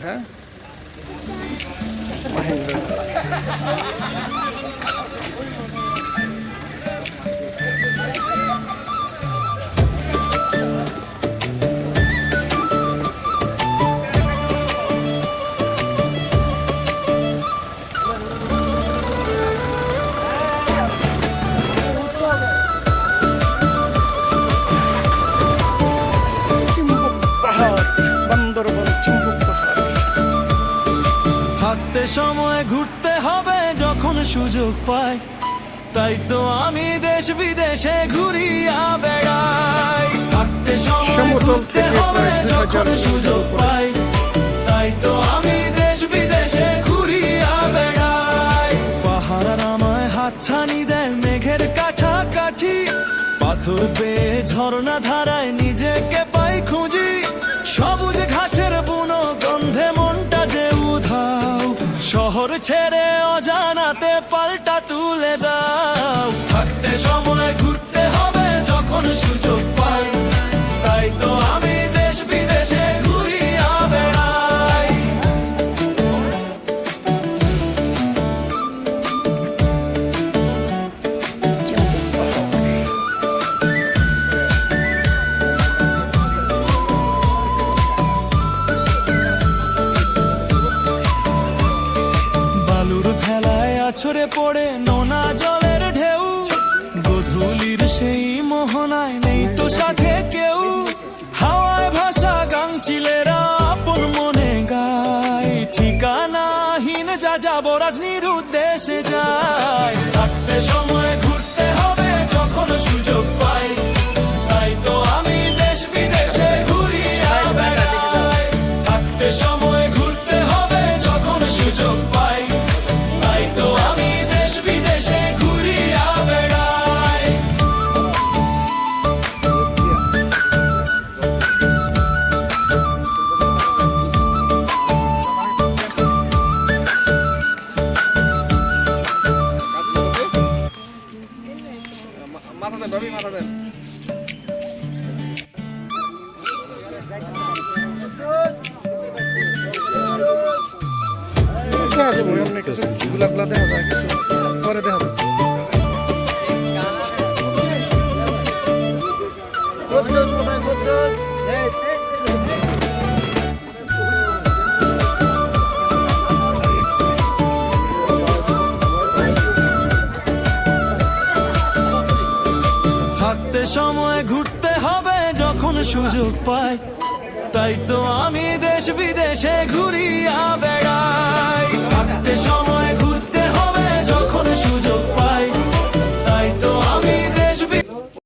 হ্যাঁ মাহেন্দ্র থাকতে সময় ঘুরতে হবে যখন সুযোগ পাই, তাই তো আমি দেশ বিদেশে ঘুরিয়া বেড়াই। থাকতে সময় ঘুরতে হবে যখন সুযোগ পাই, তাই তো আমি দেশ বিদেশে ঘুরিয়া বেড়াই। পাহাড় আমায় হাতছানি দেয় মেঘের কাছাকাছি, পাথর পেয়ে ঝর্ণা ধারায় নিজেকে পাই খুঁজি। সবুজ ঘাসের বুনো গন্ধে মনটা যে উধাও, শহর ছেড়ে অজানাতে পাল্টা তুলে দাও। থাকতে সময় ঘুরতে হবে যখন সুযোগ পাই, তাই তো আমি দেশ বিদেশে ঘুরিয়া বেড়াই। বালুর ভেলায় আছড়ে পড়ে নোনা জলের ঢেউ, গধূলির সেই মোহনায় নেই তো সাথে কেউ। হাওয়ায় ভাসা গাংচিলেরা আপন মনে গায়, ঠিকানাহীন যা যাব রাজনীর উদ্দেশ্যে যায়। থাকতে সময় ঘুরতে হবে যখন সুযোগ পাই, তাই তো আমি দেশ বিদেশে ঘুরিয়া বেড়াই। থাকতে সময় ঘুরতে হবে যখন সুযোগ পাই, তাই তো আমি দেশ বিদেশে ঘুরিয়া বেড়াই। মাথা দেন ভাবি, মাথা দেন। কিছু গুলাগুলা দেখা যায়, কিছু পরে দেখা যায়। থাকতে সময় ঘুরতে হবে যখন সুযোগ পাই, তাই তো আমি দেশ বিদেশে ঘুরিয়া